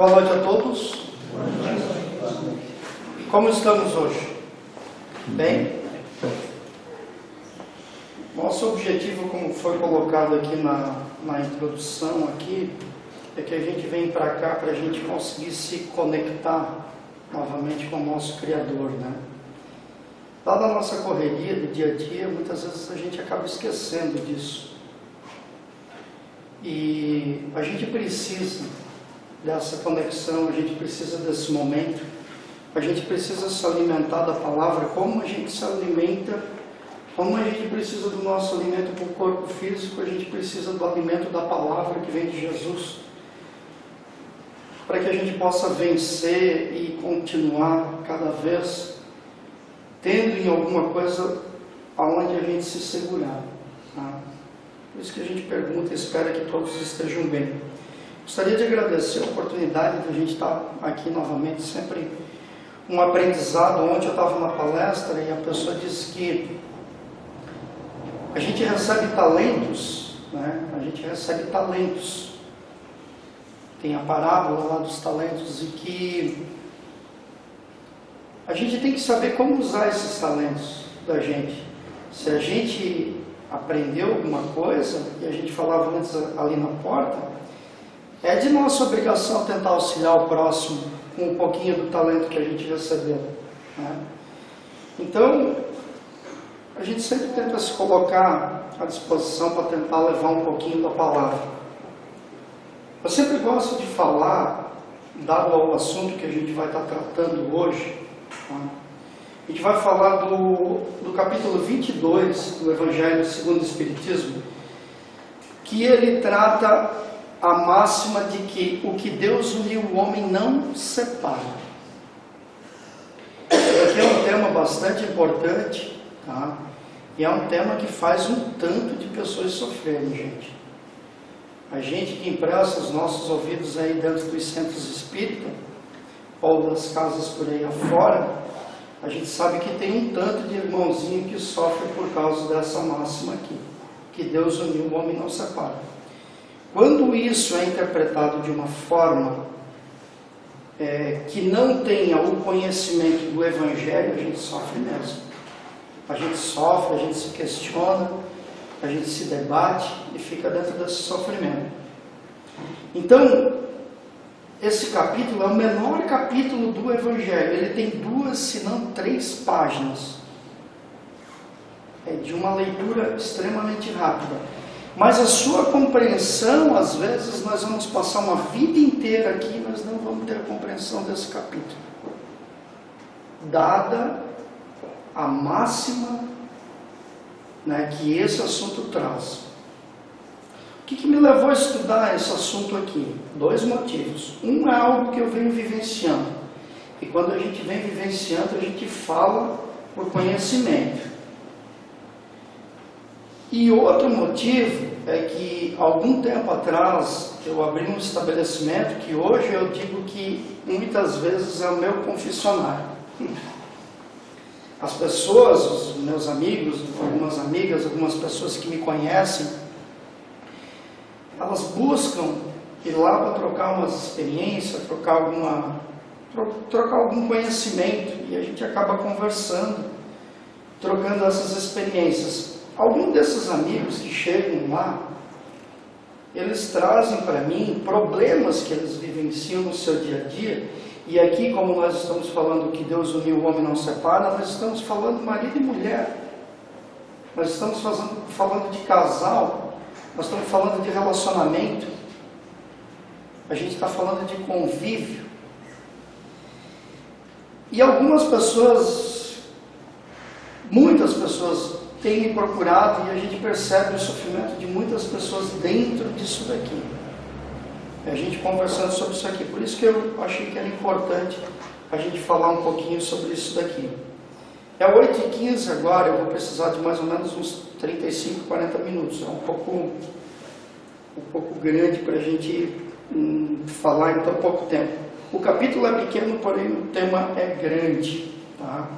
Boa noite a todos. Como estamos hoje? Bem? Nosso objetivo, como foi colocado aqui na introdução aqui, é que a gente vem para cá para a gente conseguir se conectar novamente com o nosso Criador, né? Dada a nossa correria do dia a dia, muitas vezes a gente acaba esquecendo disso. E a gente precisa dessa conexão, a gente precisa desse momento, a gente precisa se alimentar da palavra, como a gente se alimenta, como a gente precisa do nosso alimento para o corpo físico, a gente precisa do alimento da palavra que vem de Jesus, para que a gente possa vencer e continuar cada vez tendo em alguma coisa aonde a gente se segurar, tá? Por isso que a gente pergunta e espera que todos estejam bem. Gostaria de agradecer a oportunidade de a gente estar aqui novamente, sempre um aprendizado. Ontem eu estava na palestra e a pessoa disse que a gente recebe talentos, né? A gente recebe talentos. Tem a parábola lá dos talentos e que a gente tem que saber como usar esses talentos da gente. Se a gente aprendeu alguma coisa, e a gente falava antes ali na porta, é de nossa obrigação tentar auxiliar o próximo com um pouquinho do talento que a gente recebeu, né? Então, a gente sempre tenta se colocar à disposição para tentar levar um pouquinho da palavra. Eu sempre gosto de falar, dado ao assunto que a gente vai estar tratando hoje, tá? A gente vai falar do capítulo 22 do Evangelho segundo o Espiritismo, que ele trata a máxima de que o que Deus uniu o homem não separa. Isso aqui é um tema bastante importante, tá? E é um tema que faz um tanto de pessoas sofrerem, gente. A gente que empresta os nossos ouvidos aí dentro dos centros espíritas, ou das casas por aí afora, a gente sabe que tem um tanto de irmãozinho que sofre por causa dessa máxima aqui, que Deus uniu o homem não separa. Quando isso é interpretado de uma forma que não tenha o conhecimento do Evangelho, a gente sofre mesmo. A gente sofre, a gente se questiona, a gente se debate e fica dentro desse sofrimento. Então, esse capítulo é o menor capítulo do Evangelho. Ele tem 2, se não 3 páginas. É de uma leitura extremamente rápida. Mas a sua compreensão, às vezes, nós vamos passar uma vida inteira aqui e nós não vamos ter a compreensão desse capítulo. Dada a máxima, né, que esse assunto traz. O que me levou a estudar esse assunto aqui? 2 motivos. Um é algo que eu venho vivenciando. E quando a gente vem vivenciando, a gente fala por conhecimento. E outro motivo é que, algum tempo atrás, eu abri um estabelecimento que hoje eu digo que muitas vezes é o meu confessionário. As pessoas, os meus amigos, algumas amigas, algumas pessoas que me conhecem, elas buscam ir lá para trocar umas experiências, trocar algum conhecimento, e a gente acaba conversando, trocando essas experiências. Alguns desses amigos que chegam lá, eles trazem para mim problemas que eles vivenciam no seu dia a dia, e aqui, como nós estamos falando que Deus uniu o homem não separa, nós estamos falando marido e mulher, nós estamos falando de casal, nós estamos falando de relacionamento, a gente está falando de convívio. E algumas pessoas, muitas pessoas têm me procurado e a gente percebe o sofrimento de muitas pessoas dentro disso daqui. A gente conversando sobre isso aqui, por isso que eu achei que era importante a gente falar um pouquinho sobre isso daqui. É 8h15 agora, eu vou precisar de mais ou menos uns 35, 40 minutos. É um pouco grande para a gente falar em tão pouco tempo. O capítulo é pequeno, porém o tema é grande, tá?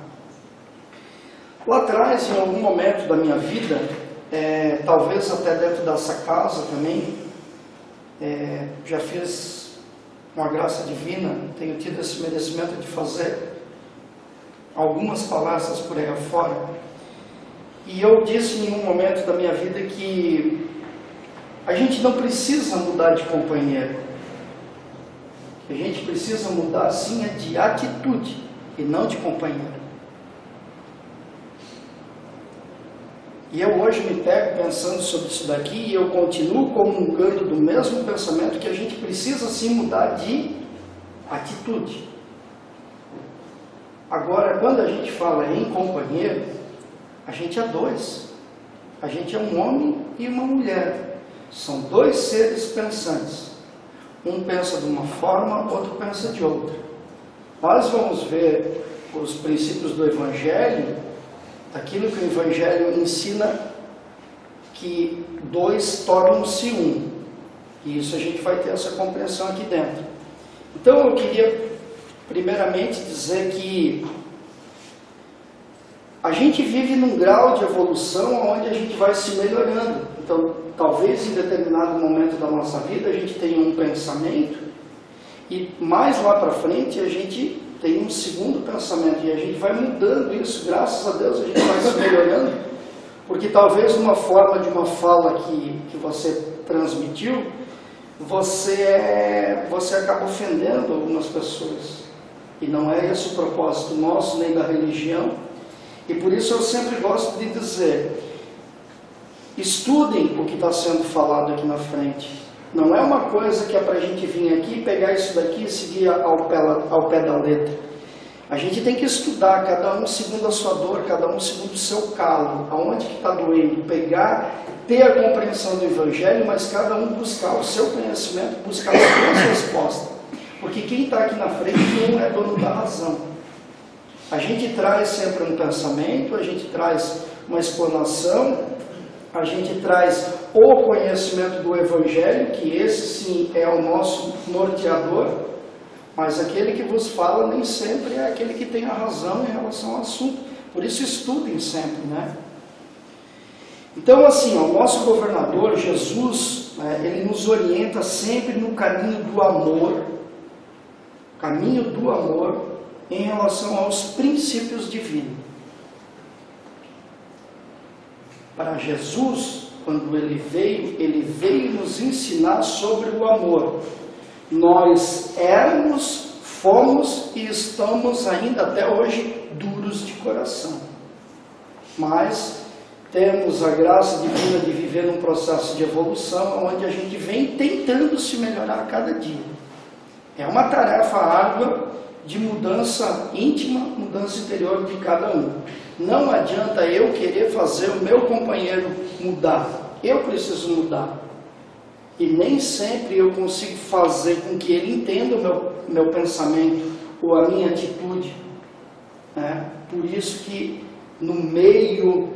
Lá atrás, em algum momento da minha vida, talvez até dentro dessa casa também, já fiz com a graça divina, tenho tido esse merecimento de fazer algumas palestras por aí afora. E eu disse em um momento da minha vida que a gente não precisa mudar de companheiro. A gente precisa mudar, sim, de atitude e não de companheiro. E eu hoje me pego pensando sobre isso daqui e eu continuo comungando do mesmo pensamento que a gente precisa, sim, mudar de atitude. Agora, quando a gente fala em companheiro, a gente é dois. A gente é um homem e uma mulher. São dois seres pensantes. Um pensa de uma forma, outro pensa de outra. Nós vamos ver os princípios do Evangelho, aquilo que o Evangelho ensina, que dois tornam-se um. E isso a gente vai ter essa compreensão aqui dentro. Então eu queria primeiramente dizer que a gente vive num grau de evolução onde a gente vai se melhorando. Então, talvez em determinado momento da nossa vida a gente tenha um pensamento e mais lá para frente a gente tem um segundo pensamento e a gente vai mudando isso, graças a Deus a gente vai se melhorando, porque talvez uma forma de uma fala que você transmitiu, você acaba ofendendo algumas pessoas. E não é esse o propósito nosso, nem da religião. E por isso eu sempre gosto de dizer, estudem o que está sendo falado aqui na frente. Não é uma coisa que é para a gente vir aqui, pegar isso daqui e seguir ao pé da letra. A gente tem que estudar, cada um segundo a sua dor, cada um segundo o seu calo, aonde que está doendo, pegar, ter a compreensão do Evangelho, mas cada um buscar o seu conhecimento, buscar a sua resposta. Porque quem está aqui na frente não é dono da razão. A gente traz sempre um pensamento, a gente traz uma explanação, a gente traz o conhecimento do Evangelho, que esse sim é o nosso norteador, mas aquele que vos fala nem sempre é aquele que tem a razão em relação ao assunto. Por isso estudem sempre, né? Então assim, o nosso governador, Jesus, ele nos orienta sempre no caminho do amor, em relação aos princípios divinos. Para Jesus, quando ele veio nos ensinar sobre o amor. Nós éramos, fomos e estamos ainda até hoje duros de coração. Mas temos a graça divina de viver num processo de evolução, onde a gente vem tentando se melhorar a cada dia. É uma tarefa árdua de mudança íntima, mudança interior de cada um. Não adianta eu querer fazer o meu companheiro mudar. Eu preciso mudar. E nem sempre eu consigo fazer com que ele entenda o meu pensamento ou a minha atitude. Por isso que no meio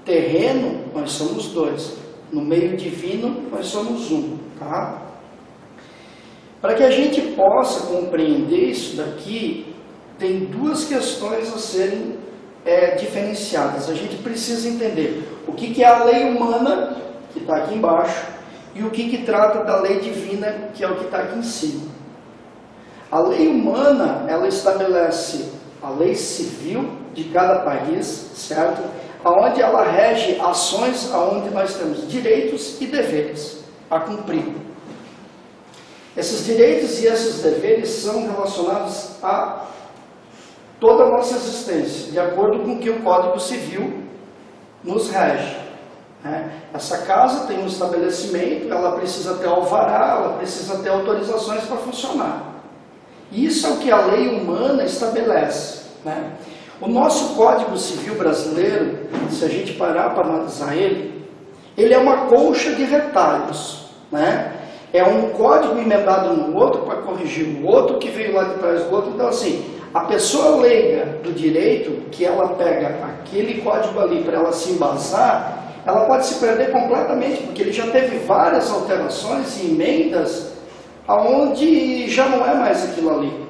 terreno nós somos dois. No meio divino nós somos um. Tá? Para que a gente possa compreender isso daqui, tem duas questões a serem diferenciadas. A gente precisa entender o que é a lei humana, que está aqui embaixo, e o que trata da lei divina, que é o que está aqui em cima. A lei humana, ela estabelece a lei civil de cada país, certo? Onde ela rege ações onde nós temos direitos e deveres a cumprir. Esses direitos e esses deveres são relacionados a toda a nossa existência, de acordo com o que o Código Civil nos rege. Essa casa tem um estabelecimento, ela precisa ter alvará, ela precisa ter autorizações para funcionar. Isso é o que a lei humana estabelece. O nosso Código Civil brasileiro, se a gente parar para analisar ele é uma colcha de retalhos. É um código emendado no outro para corrigir o outro que veio lá de trás do outro. Então assim, a pessoa leiga do direito, que ela pega aquele código ali para ela se embasar, ela pode se perder completamente, porque ele já teve várias alterações e emendas aonde já não é mais aquilo ali.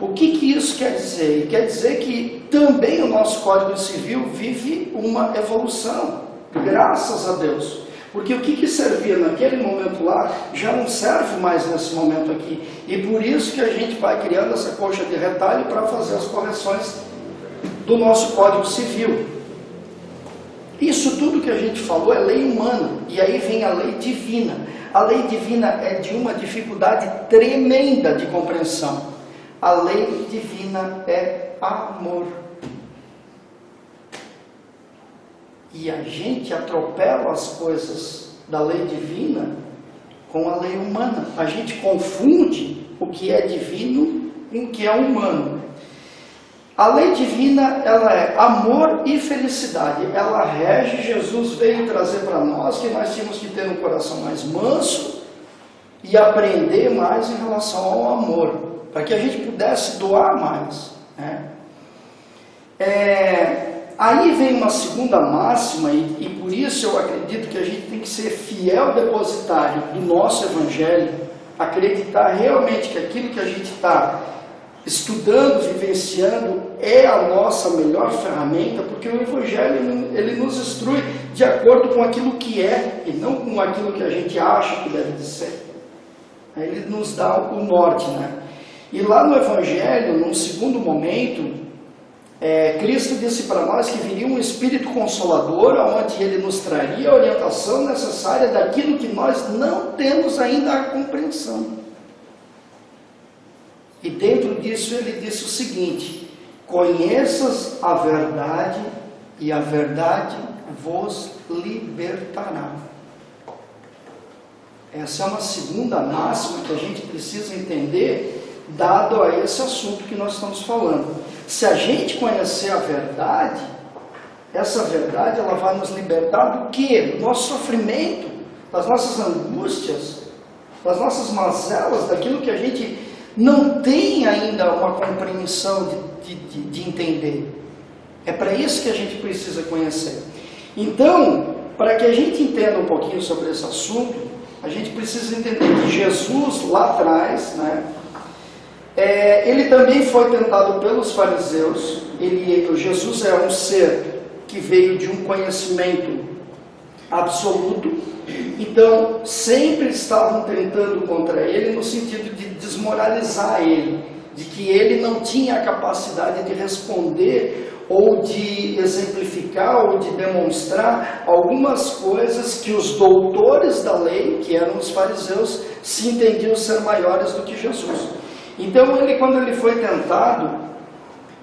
O que isso quer dizer? Quer dizer que também o nosso Código Civil vive uma evolução, graças a Deus. Porque o que servia naquele momento lá, já não serve mais nesse momento aqui. E por isso que a gente vai criando essa coxa de retalho para fazer as correções do nosso Código Civil. Isso tudo que a gente falou é lei humana, e aí vem a lei divina. A lei divina é de uma dificuldade tremenda de compreensão. A lei divina é amor. E a gente atropela as coisas da lei divina com a lei humana. A gente confunde o que é divino com o que é humano. A lei divina, ela é amor e felicidade. Ela rege. Jesus veio trazer para nós que nós tínhamos que ter um coração mais manso e aprender mais em relação ao amor, para que a gente pudesse doar mais, né? Aí vem uma segunda máxima, e por isso eu acredito que a gente tem que ser fiel depositário do nosso Evangelho, acreditar realmente que aquilo que a gente está estudando, vivenciando, é a nossa melhor ferramenta, porque o Evangelho, ele nos instrui de acordo com aquilo que é, e não com aquilo que a gente acha que deve de ser. Ele nos dá o norte, né? E lá no Evangelho, num segundo momento, Cristo disse para nós que viria um Espírito Consolador, onde Ele nos traria a orientação necessária daquilo que nós não temos ainda a compreensão. E dentro disso Ele disse o seguinte: conheças a verdade, e a verdade vos libertará. Essa é uma segunda máxima que a gente precisa entender, dado a esse assunto que nós estamos falando. Se a gente conhecer a verdade, essa verdade ela vai nos libertar do quê? Do nosso sofrimento, das nossas angústias, das nossas mazelas, daquilo que a gente não tem ainda uma compreensão de entender. É para isso que a gente precisa conhecer. Então, para que a gente entenda um pouquinho sobre esse assunto, a gente precisa entender que Jesus lá atrás, né, ele também foi tentado pelos fariseus. Jesus é um ser que veio de um conhecimento absoluto, então sempre estavam tentando contra ele no sentido de desmoralizar ele, de que ele não tinha a capacidade de responder ou de exemplificar ou de demonstrar algumas coisas que os doutores da lei, que eram os fariseus, se entendiam ser maiores do que Jesus. Então, quando ele foi tentado,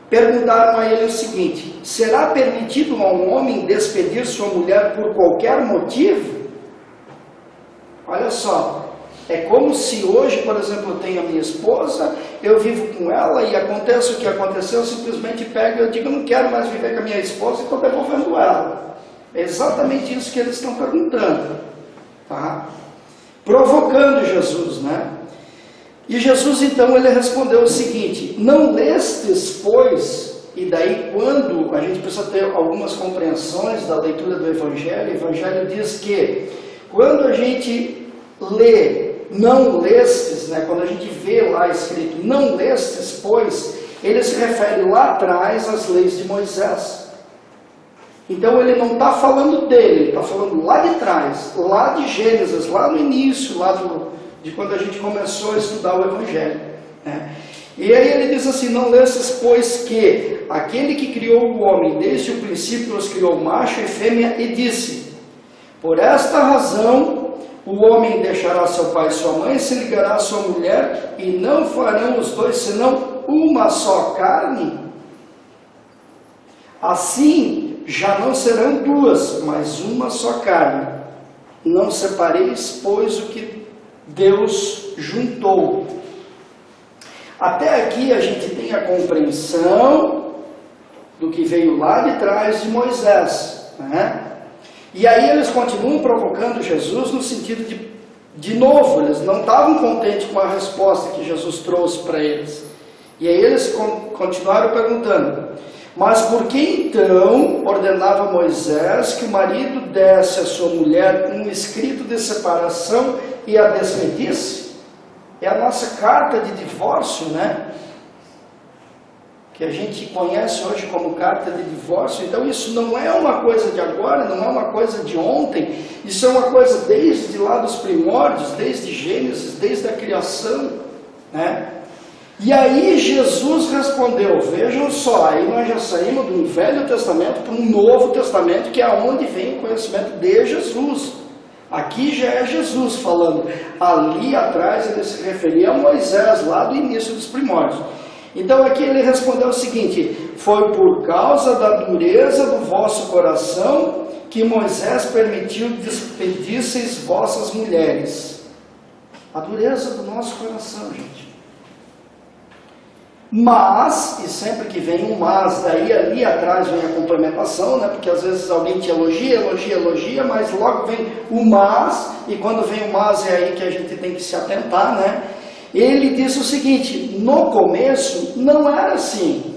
perguntaram a ele o seguinte: será permitido a um homem despedir sua mulher por qualquer motivo? Olha só, é como se hoje, por exemplo, eu tenho a minha esposa, eu vivo com ela e acontece o que aconteceu, eu simplesmente pego e eu digo: eu não quero mais viver com a minha esposa e estou devolvendo ela. É exatamente isso que eles estão perguntando, tá? Provocando Jesus, né? E Jesus, então, ele respondeu o seguinte: não lestes, pois, e daí quando a gente precisa ter algumas compreensões da leitura do Evangelho, o Evangelho diz que quando a gente lê, não lestes, né, quando a gente vê lá escrito, não lestes, pois, ele se refere lá atrás às leis de Moisés. Então ele não está falando dele, ele está falando lá de trás, lá de Gênesis, lá no início, de quando a gente começou a estudar o Evangelho, né? E aí ele diz assim: não lestes, pois, que aquele que criou o homem desde o princípio os criou macho e fêmea, e disse: por esta razão o homem deixará seu pai e sua mãe, se ligará à sua mulher, e não farão os dois senão uma só carne. Assim já não serão duas, mas uma só carne. Não separeis, pois, o que Deus juntou. Até aqui a gente tem a compreensão do que veio lá de trás de Moisés, né? E aí eles continuam provocando Jesus no sentido de novo, eles não estavam contentes com a resposta que Jesus trouxe para eles. E aí eles continuaram perguntando: mas por que então ordenava Moisés que o marido desse à sua mulher um escrito de separação e a despedisse? É a nossa carta de divórcio, né? que a gente conhece hoje como carta de divórcio. Então isso não é uma coisa de agora, não é uma coisa de ontem, isso é uma coisa desde lá dos primórdios, desde Gênesis, desde a criação, né? E aí Jesus respondeu, vejam só, aí nós já saímos de um Velho Testamento para um Novo Testamento, que é onde vem o conhecimento de Jesus. Aqui já é Jesus falando, ali atrás ele se referia a Moisés, lá do início dos primórdios. Então aqui ele respondeu o seguinte, foi por causa da dureza do vosso coração que Moisés permitiu despedisseis vossas mulheres. A dureza do nosso coração, gente. Mas, e sempre que vem um mas, daí ali atrás vem a complementação, né? Porque às vezes alguém te elogia, mas logo vem o mas, e quando vem o mas é aí que a gente tem que se atentar, né? Ele disse o seguinte, no começo não era assim.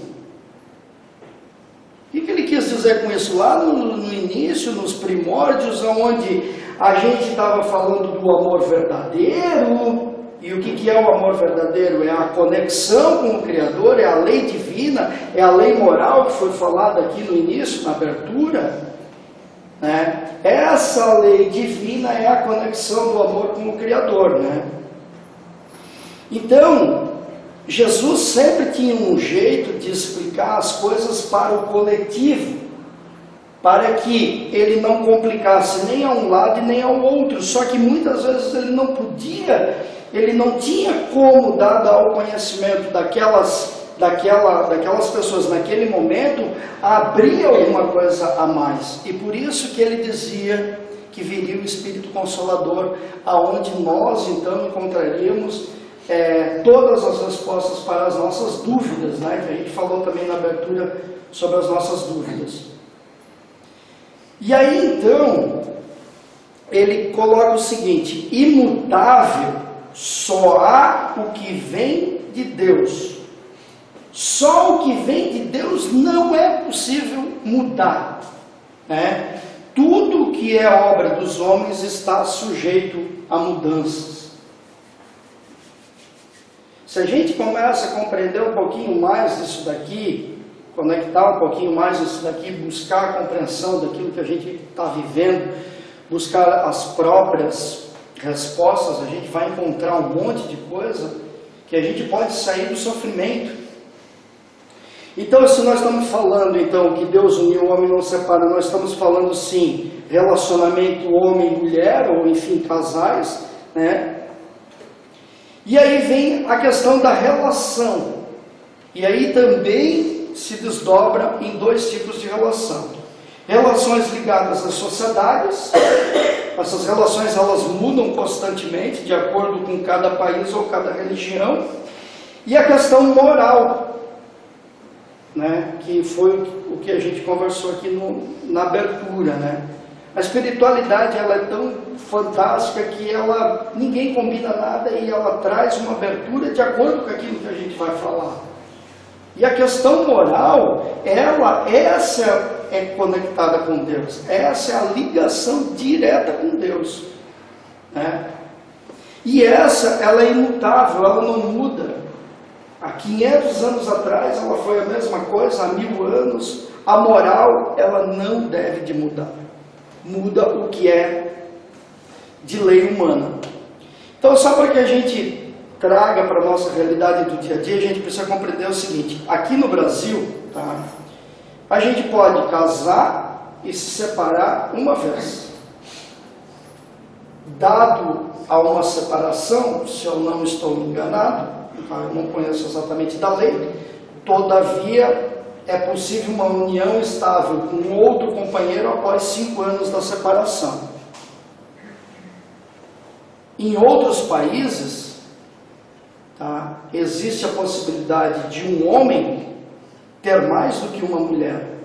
O que ele quis dizer com isso? Lá no início, nos primórdios, onde a gente estava falando do amor verdadeiro. E o que é o amor verdadeiro? É a conexão com o Criador, é a lei divina, é a lei moral que foi falada aqui no início, na abertura. Né? Essa lei divina é a conexão do amor com o Criador. Né? Então, Jesus sempre tinha um jeito de explicar as coisas para o coletivo, para que ele não complicasse nem a um lado e nem ao outro. Só que muitas vezes ele não podia, ele não tinha como, dado ao conhecimento daquelas pessoas naquele momento, abrir alguma coisa a mais. E por isso que ele dizia que viria o Espírito Consolador, aonde nós então encontraríamos todas as respostas para as nossas dúvidas, né? Que a gente falou também na abertura sobre as nossas dúvidas. E aí então, ele coloca o seguinte, imutável, só há o que vem de Deus. Só o que vem de Deus não é possível mudar. Né? Tudo que é obra dos homens está sujeito a mudanças. Se a gente começa a compreender um pouquinho mais disso daqui, conectar um pouquinho mais isso daqui, buscar a compreensão daquilo que a gente está vivendo, buscar as próprias respostas, a gente vai encontrar um monte de coisa que a gente pode sair do sofrimento. Então, se nós estamos falando então que Deus uniu o homem e não separa, nós estamos falando sim, relacionamento homem e mulher, ou enfim, casais, né? E aí vem a questão da relação. E aí também se desdobra em dois tipos de relação. Relações ligadas às sociedades. Essas relações elas mudam constantemente de acordo com cada país ou cada religião. E a questão moral, né? Que foi o que a gente conversou aqui na abertura, né? A espiritualidade ela é tão fantástica que ninguém combina nada e ela traz uma abertura de acordo com aquilo que a gente vai falar. E a questão moral, essa é conectada com Deus. Essa é a ligação direta com Deus. Né? E ela é imutável, ela não muda. Há 500 anos atrás ela foi a mesma coisa, há 1000 anos. A moral, ela não deve de mudar. Muda o que é de lei humana. Então, só para que a gente traga para a nossa realidade do dia a dia, a gente precisa compreender o seguinte, aqui no Brasil, tá, a gente pode casar e se separar uma vez. Dado a uma separação, se eu não estou enganado, tá, eu não conheço exatamente da lei, todavia é possível uma união estável com outro companheiro após 5 anos da separação. Em outros países, tá, existe a possibilidade de um homem ter mais do que uma mulher.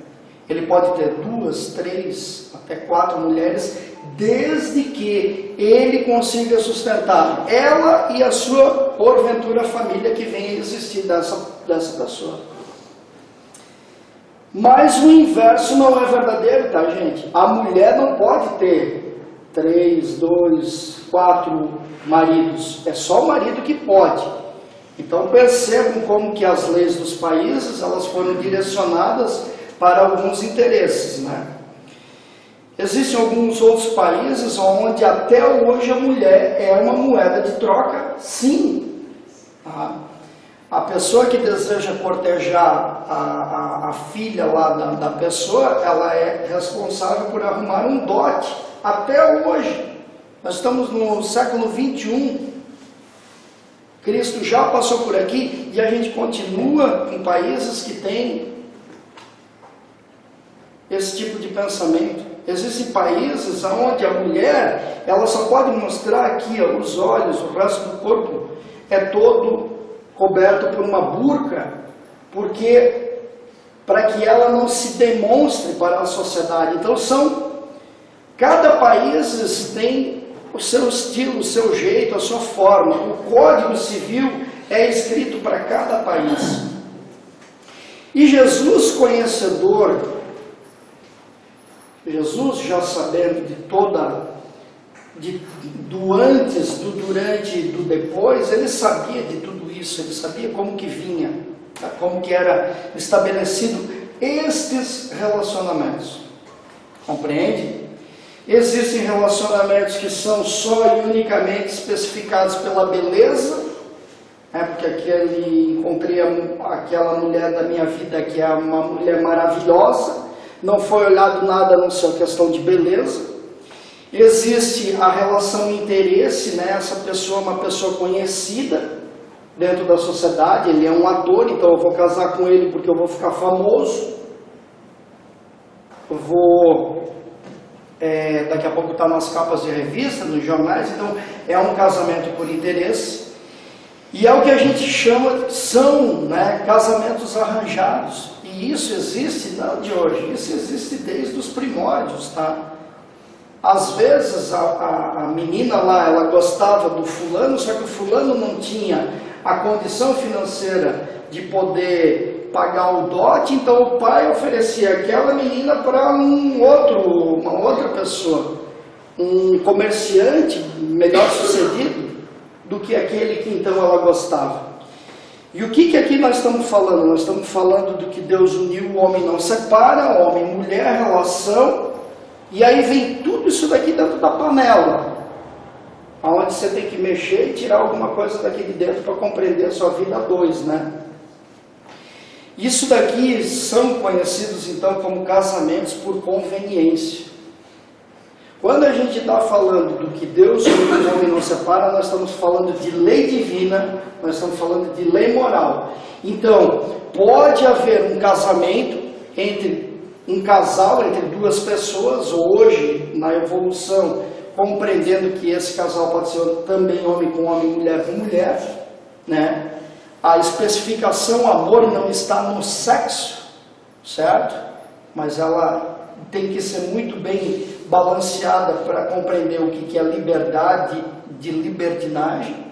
Ele pode ter 2, 3, até 4 mulheres, desde que ele consiga sustentar ela e a sua, porventura, família que venha a existir dessa pessoa. Mas o inverso não é verdadeiro, tá, gente? A mulher não pode ter 3, 2, 4 maridos. É só o marido que pode. Então percebam como que as leis dos países, elas foram direcionadas para alguns interesses, né? Existem alguns outros países onde até hoje a mulher é uma moeda de troca, sim. Tá? A pessoa que deseja cortejar a filha lá da pessoa, ela é responsável por arrumar um dote, até hoje. Nós estamos no século 21, Cristo já passou por aqui e a gente continua em países que têm esse tipo de pensamento. Existem países onde a mulher, ela só pode mostrar aqui, ó, os olhos, o resto do corpo é todo coberto por uma burca, porque para que ela não se demonstre para a sociedade. Então cada país tem o seu estilo, o seu jeito, a sua forma. O Código Civil é escrito para cada país. E Jesus, conhecedor, Jesus já sabendo de do antes, do durante e do depois, ele sabia de tudo isso, ele sabia como que vinha, como que era estabelecido estes relacionamentos. Compreende? Existem relacionamentos que são só e unicamente especificados pela beleza, porque encontrei aquela mulher da minha vida que é uma mulher maravilhosa, não foi olhado nada a não ser a questão de beleza. Existe a relação interesse, né? Essa pessoa é uma pessoa conhecida dentro da sociedade, ele é um ator, então eu vou casar com ele porque eu vou ficar famoso, daqui a pouco está nas capas de revista, nos jornais, então é um casamento por interesse. E é o que a gente chama, são, né, casamentos arranjados. E isso existe não de hoje, isso existe desde os primórdios, tá? Às vezes a menina lá, ela gostava do fulano, só que o fulano não tinha a condição financeira de poder pagar o dote, então o pai oferecia aquela menina para uma outra pessoa, um comerciante melhor sucedido do que aquele que então ela gostava. E o que aqui nós estamos falando? Nós estamos falando do que Deus uniu, o homem não separa, homem e mulher, relação, e aí vem tudo isso daqui dentro da panela, onde você tem que mexer e tirar alguma coisa daqui de dentro para compreender a sua vida a dois, né? Isso daqui são conhecidos então como casamentos por conveniência. Quando a gente está falando do que Deus e o homem não separa, nós estamos falando de lei divina, nós estamos falando de lei moral. Então, pode haver um casamento entre um casal, entre duas pessoas, hoje, na evolução, compreendendo que esse casal pode ser também homem com homem, mulher com mulher, né? A especificação amor não está no sexo, certo? Mas ela tem que ser muito bem balanceada para compreender o que é liberdade de libertinagem,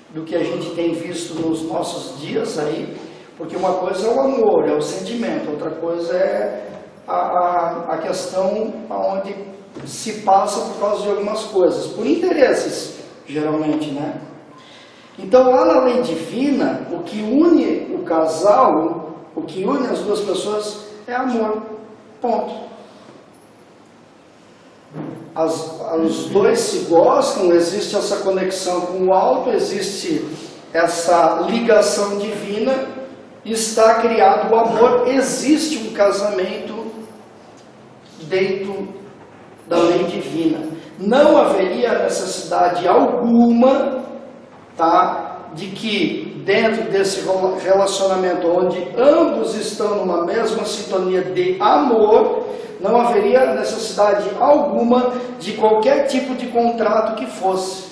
do que a gente tem visto nos nossos dias aí, porque uma coisa é o amor, é o sentimento, outra coisa é a questão onde se passa por causa de algumas coisas, por interesses, geralmente, né? Então, lá na lei divina, o que une o casal, o que une as duas pessoas é amor, ponto. Os dois se gostam, existe essa conexão com o alto, existe essa ligação divina, está criado o amor, existe um casamento dentro da lei divina. Não haveria necessidade alguma, tá, de que dentro desse relacionamento onde ambos estão numa mesma sintonia de amor, não haveria necessidade alguma de qualquer tipo de contrato que fosse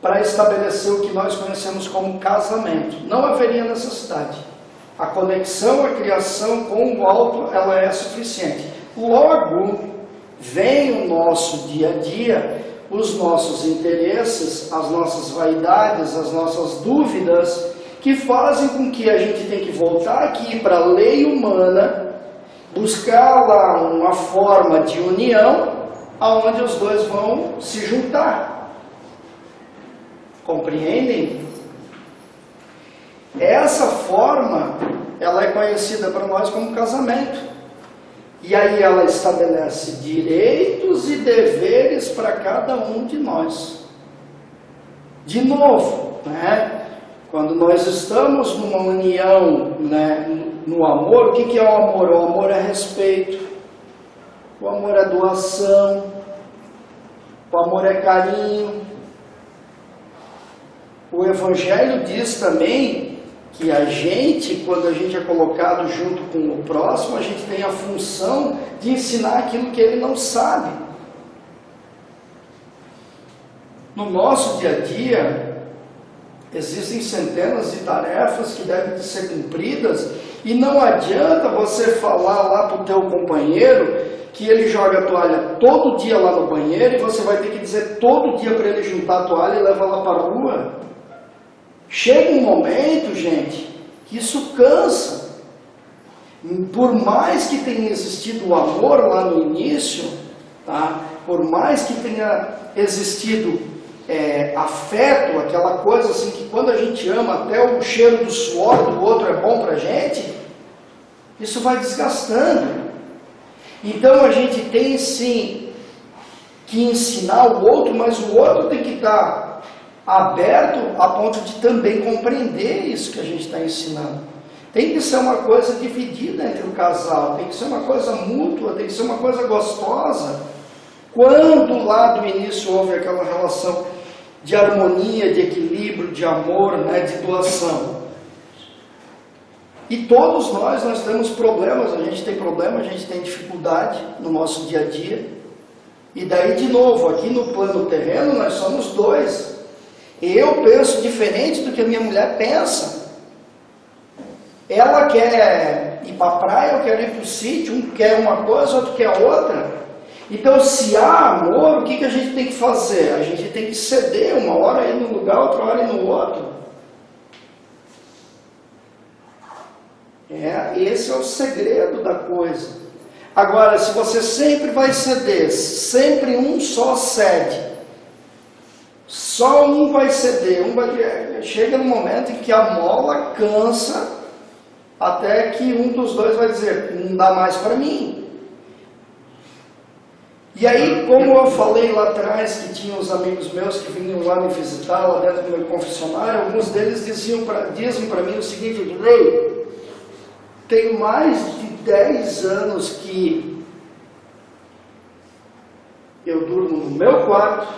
para estabelecer o que nós conhecemos como casamento. Não haveria necessidade. A conexão, a criação com o alto, ela é suficiente. Logo, vem o nosso dia a dia, os nossos interesses, as nossas vaidades, as nossas dúvidas, que fazem com que a gente tenha que voltar aqui para a lei humana, buscar lá uma forma de união, aonde os dois vão se juntar. Compreendem? Essa forma, ela é conhecida para nós como casamento. E aí ela estabelece direitos e deveres para cada um de nós. De novo, né? Quando nós estamos numa união, né, no amor, o que é o amor? O amor é respeito, o amor é doação, o amor é carinho. O Evangelho diz também que a gente, quando a gente é colocado junto com o próximo, a gente tem a função de ensinar aquilo que ele não sabe. No nosso dia a dia, existem centenas de tarefas que devem ser cumpridas e não adianta você falar lá para o teu companheiro que ele joga a toalha todo dia lá no banheiro e você vai ter que dizer todo dia para ele juntar a toalha e levar lá para a rua. Chega um momento, gente, que isso cansa. Por mais que tenha existido o amor lá no início, tá? Por mais que tenha existido afeto, aquela coisa assim que quando a gente ama, até o cheiro do suor do outro é bom pra gente, isso vai desgastando. Então a gente tem sim que ensinar o outro, mas o outro tem que estar aberto a ponto de também compreender isso que a gente está ensinando. Tem que ser uma coisa dividida entre o casal, tem que ser uma coisa mútua, tem que ser uma coisa gostosa. Quando lá do início houve aquela relação de harmonia, de equilíbrio, de amor, né, de doação. E todos nós temos problemas, a gente tem problema, a gente tem dificuldade no nosso dia a dia. E daí de novo, aqui no plano terreno nós somos dois. Eu penso diferente do que a minha mulher pensa. Ela quer ir para a praia, eu quero ir para o sítio, um quer uma coisa, outro quer outra. Então, se há amor, o que a gente tem que fazer? A gente tem que ceder, uma hora ir num lugar, outra hora ir no outro. Esse é o segredo da coisa. Agora, se você sempre vai ceder, sempre um só cede, só um vai ceder, chega no momento em que a mola cansa, até que um dos dois vai dizer, não dá mais para mim. E aí, como eu falei lá atrás, que tinha uns amigos meus que vinham lá me visitar, lá dentro do meu confessionário, alguns deles dizem para mim o seguinte: Rei, tenho mais de 10 anos que eu durmo no meu quarto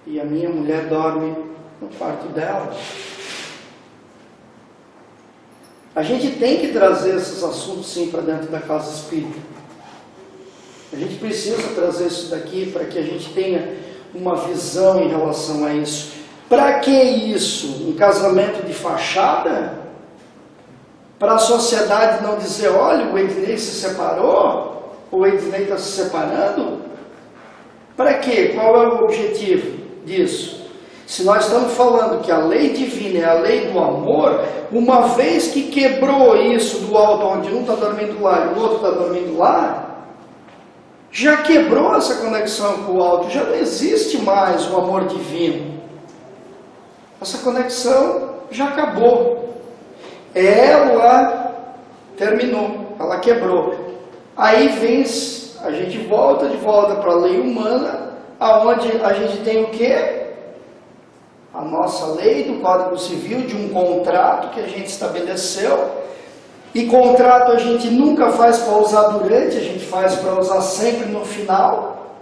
e a minha mulher dorme no quarto dela. A gente tem que trazer esses assuntos sim para dentro da casa espírita. A gente precisa trazer isso daqui para que a gente tenha uma visão em relação a isso. Para que isso? Um casamento de fachada? Para a sociedade não dizer, olha, o Ednei se separou? O Ednei está se separando? Para quê? Qual é o objetivo disso? Se nós estamos falando que a lei divina é a lei do amor, uma vez que quebrou isso do alto, onde um está dormindo lá e o outro está dormindo lá, já quebrou essa conexão com o alto, já não existe mais o amor divino. Essa conexão já acabou. Ela terminou, ela quebrou. Aí vem, a gente volta de volta para a lei humana, aonde a gente tem o quê? A nossa lei do Código Civil, de um contrato que a gente estabeleceu. E contrato a gente nunca faz para usar durante, a gente faz para usar sempre no final.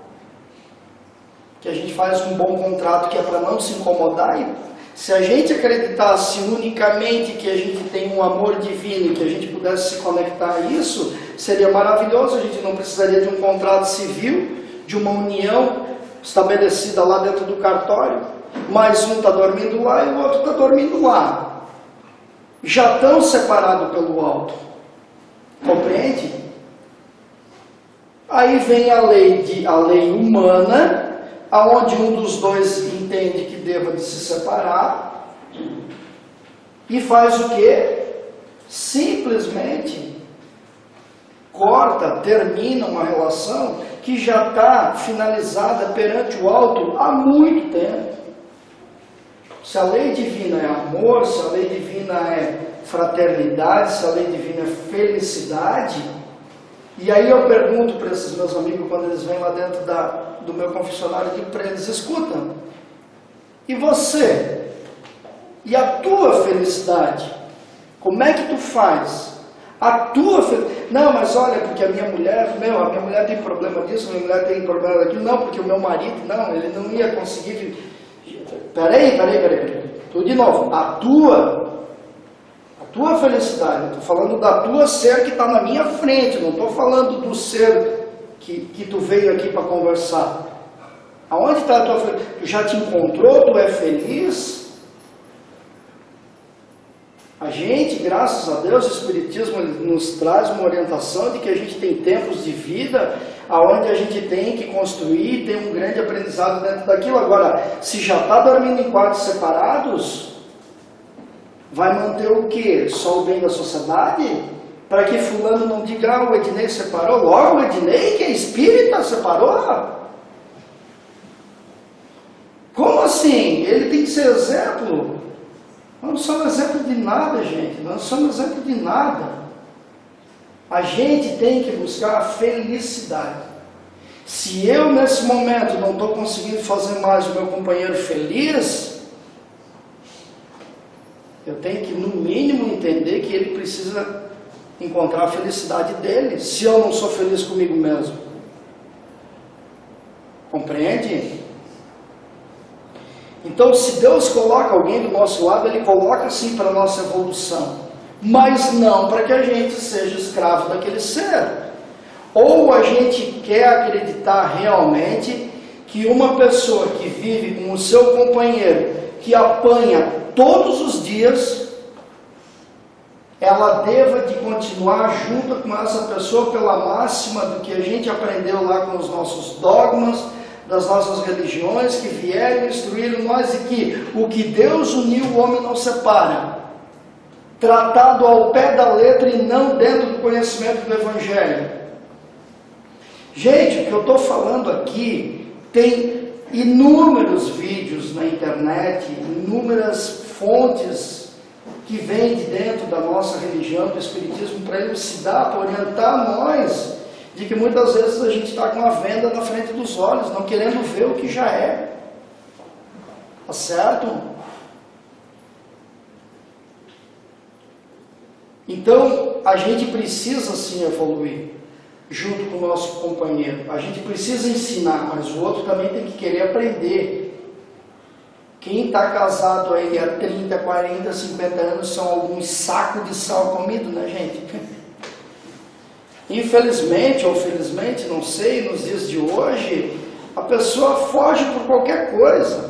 Que a gente faz um bom contrato que é para não se incomodar. E se a gente acreditasse unicamente que a gente tem um amor divino e que a gente pudesse se conectar a isso, seria maravilhoso. A gente não precisaria de um contrato civil, de uma união estabelecida lá dentro do cartório. Mas um está dormindo lá e o outro está dormindo lá. Já estão separados pelo alto. Compreende? Aí vem a lei humana, aonde um dos dois entende que deva de se separar e faz o quê? Simplesmente corta, termina uma relação que já está finalizada perante o alto há muito tempo. Se a lei divina é amor, se a lei divina é fraternidade, se a lei divina é felicidade, e aí eu pergunto para esses meus amigos, quando eles vêm lá dentro do meu confessionário, eu digo para eles, escuta, e você? E a tua felicidade? Como é que tu faz? A tua felicidade? Não, mas olha, porque a minha mulher tem problema disso, a minha mulher tem problema daquilo. Não, porque o meu marido, não, ele não ia conseguir. Peraí. Tudo de novo. A tua felicidade. Eu estou falando da tua ser que está na minha frente. Não estou falando do ser que tu veio aqui para conversar. Aonde está a tua felicidade? Tu já te encontrou? Tu é feliz? A gente, graças a Deus, o Espiritismo nos traz uma orientação de que a gente tem tempos de vida onde a gente tem que construir, tem um grande aprendizado dentro daquilo. Agora, se já está dormindo em quartos separados, vai manter o quê? Só o bem da sociedade? Para que fulano não diga, o Ednei separou, logo o Ednei, que é espírita, separou? Como assim? Ele tem que ser exemplo? Nós não somos exemplo de nada, gente. Nós não somos exemplo de nada. A gente tem que buscar a felicidade. Se eu, nesse momento, não estou conseguindo fazer mais o meu companheiro feliz, eu tenho que, no mínimo, entender que ele precisa encontrar a felicidade dele, se eu não sou feliz comigo mesmo. Compreende? Então, se Deus coloca alguém do nosso lado, Ele coloca sim para a nossa evolução, mas não para que a gente seja escravo daquele ser. Ou a gente quer acreditar realmente que uma pessoa que vive com o seu companheiro, que apanha todos os dias, ela deva de continuar junto com essa pessoa pela máxima do que a gente aprendeu lá com os nossos dogmas, das nossas religiões, que vieram instruir nós, e que o que Deus uniu o homem não separa, tratado ao pé da letra e não dentro do conhecimento do Evangelho. Gente, o que eu estou falando aqui, tem inúmeros vídeos na internet, inúmeras fontes que vêm de dentro da nossa religião, do Espiritismo, para elucidar, para orientar nós, de que muitas vezes a gente está com a venda na frente dos olhos, não querendo ver o que já é. Tá certo? Então, a gente precisa sim evoluir, junto com o nosso companheiro. A gente precisa ensinar, mas o outro também tem que querer aprender. Quem está casado aí há 30, 40, 50 anos são alguns sacos de sal comido, né, gente? Infelizmente ou felizmente, não sei, nos dias de hoje, a pessoa foge por qualquer coisa.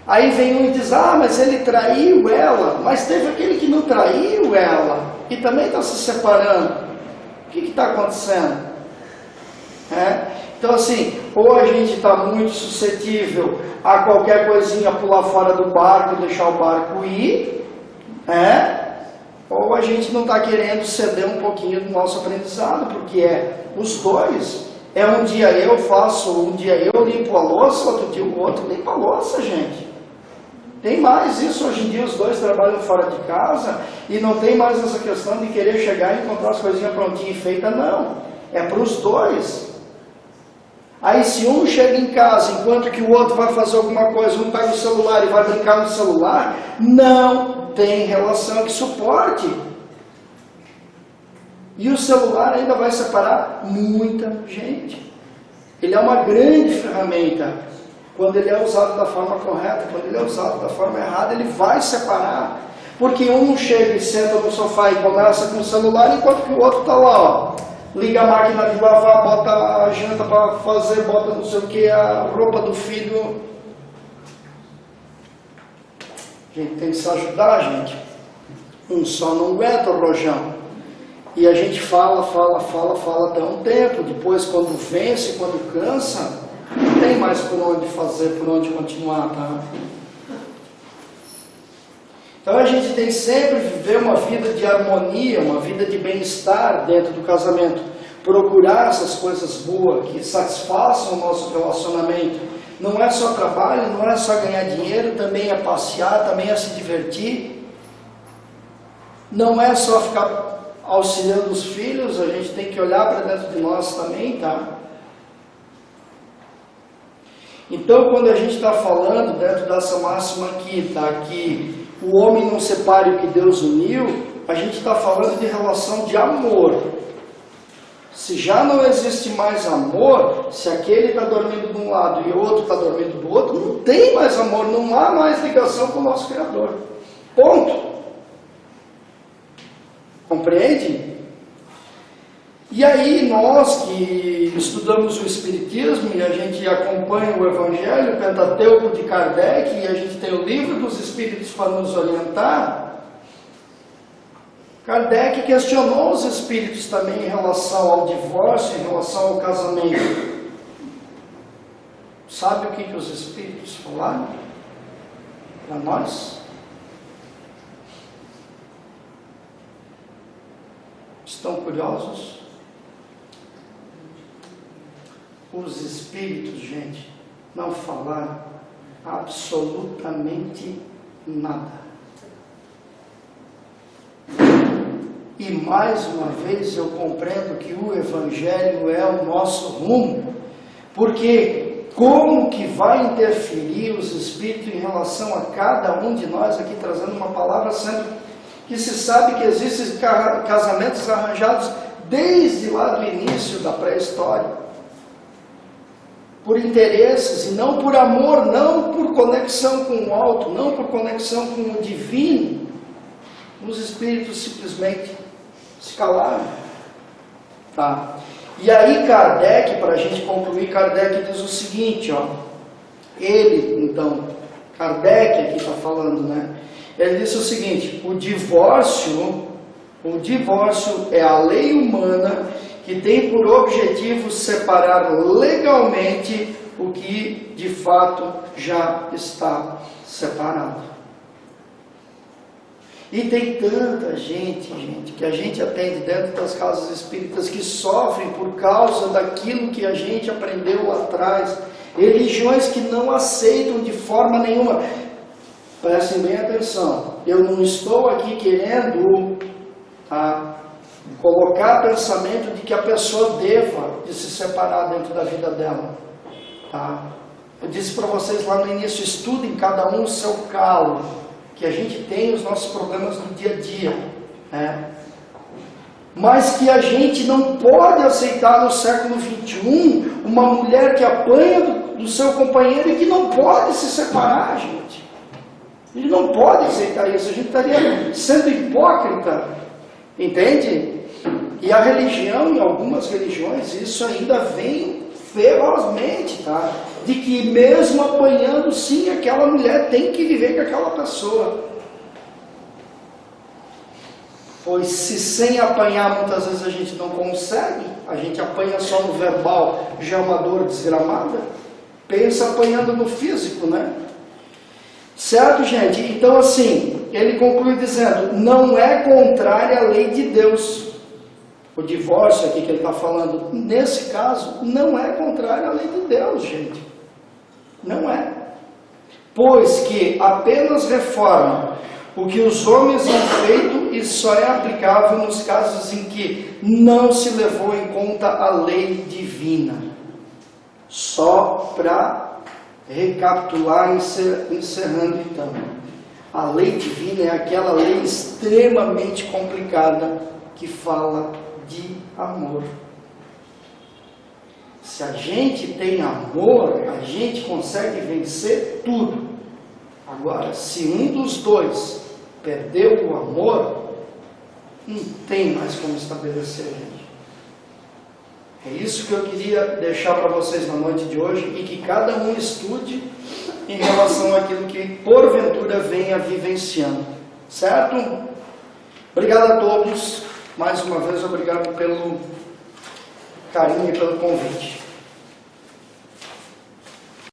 Aí vem um e diz, mas ele traiu ela, mas teve aquele que não traiu ela, e também está se separando. O que está acontecendo? Então assim, ou a gente está muito suscetível a qualquer coisinha pular fora do barco e deixar o barco ir, ou a gente não está querendo ceder um pouquinho do nosso aprendizado, porque os dois. Um dia eu faço, um dia eu limpo a louça, outro dia o outro limpa a louça, gente. Tem mais isso, hoje em dia os dois trabalham fora de casa e não tem mais essa questão de querer chegar e encontrar as coisinhas prontinhas e feitas, não. É para os dois. Aí se um chega em casa, enquanto que o outro vai fazer alguma coisa, um pega o celular e vai brincar no celular, não tem relação que suporte. E o celular ainda vai separar muita gente. Ele é uma grande ferramenta. Quando ele é usado da forma correta, quando ele é usado da forma errada, ele vai separar. Porque um chega e senta no sofá e começa com o celular, enquanto que o outro está lá, liga a máquina de lavar, bota a janta para fazer, bota não sei o que, a roupa do filho. A gente tem que se ajudar, gente. Um só não aguenta o rojão. E a gente fala até um tempo. Depois, quando vence, quando cansa, não tem mais por onde fazer, por onde continuar, tá? Então a gente tem que sempre viver uma vida de harmonia, uma vida de bem-estar dentro do casamento. Procurar essas coisas boas que satisfaçam o nosso relacionamento, não é só trabalho, não é só ganhar dinheiro, também é passear, também é se divertir. Não é só ficar auxiliando os filhos, a gente tem que olhar para dentro de nós também, tá? Então, quando a gente está falando dentro dessa máxima aqui, tá? Que o homem não separe o que Deus uniu, a gente está falando de relação de amor. Se já não existe mais amor, se aquele está dormindo de um lado e o outro está dormindo do outro, não tem mais amor, não há mais ligação com o nosso Criador. Ponto. Compreende? E aí nós que estudamos o Espiritismo e a gente acompanha o Evangelho, o Pentateuco de Kardec, e a gente tem o Livro dos Espíritos para nos orientar, Kardec questionou os espíritos também em relação ao divórcio, em relação ao casamento. Sabe o que os espíritos falaram para nós? Estão curiosos? Os espíritos, gente, não falaram absolutamente nada. E mais uma vez eu compreendo que o Evangelho é o nosso rumo, porque como que vai interferir os Espíritos em relação a cada um de nós aqui, trazendo uma palavra sempre que se sabe que existem casamentos arranjados desde lá do início da pré-história, por interesses e não por amor, não por conexão com o alto, não por conexão com o divino. Os Espíritos simplesmente se calaram. Tá? E aí Kardec, para a gente concluir, Kardec diz o seguinte, ó. Ele, então, Kardec aqui está falando, né? Ele disse o seguinte: o divórcio é a lei humana que tem por objetivo separar legalmente o que de fato já está separado. E tem tanta gente, que a gente atende dentro das casas espíritas que sofrem por causa daquilo que a gente aprendeu lá atrás. Religiões que não aceitam de forma nenhuma. Prestem bem atenção. Eu não estou aqui querendo colocar pensamento de que a pessoa deva de se separar dentro da vida dela. Tá? Eu disse para vocês lá no início, estudem cada um o seu calo, que a gente tem os nossos problemas do dia a dia, né? Mas que a gente não pode aceitar no século XXI uma mulher que apanha do seu companheiro e que não pode se separar, gente. A gente não pode aceitar isso, a gente estaria sendo hipócrita, entende? E a religião, em algumas religiões, isso ainda vem ferozmente, tá? De que mesmo apanhando, sim, aquela mulher tem que viver com aquela pessoa. Pois se sem apanhar muitas vezes a gente não consegue, a gente apanha só no verbal, já é uma dor desgramada, pensa apanhando no físico, né? Certo, gente? Então assim, ele conclui dizendo, não é contrária à lei de Deus. O divórcio aqui que ele está falando, nesse caso, não é contrário à lei de Deus, gente. Não é. Pois que apenas reforma o que os homens han feito e só é aplicável nos casos em que não se levou em conta a lei divina. Só para recapitular, encerrando então. A lei divina é aquela lei extremamente complicada que fala de amor. Se a gente tem amor, a gente consegue vencer tudo. Agora, se um dos dois perdeu o amor, não tem mais como estabelecer, gente. É isso que eu queria deixar para vocês na noite de hoje e que cada um estude em relação àquilo que porventura venha vivenciando. Certo? Obrigado a todos. Mais uma vez, obrigado pelo carinho e pelo convite.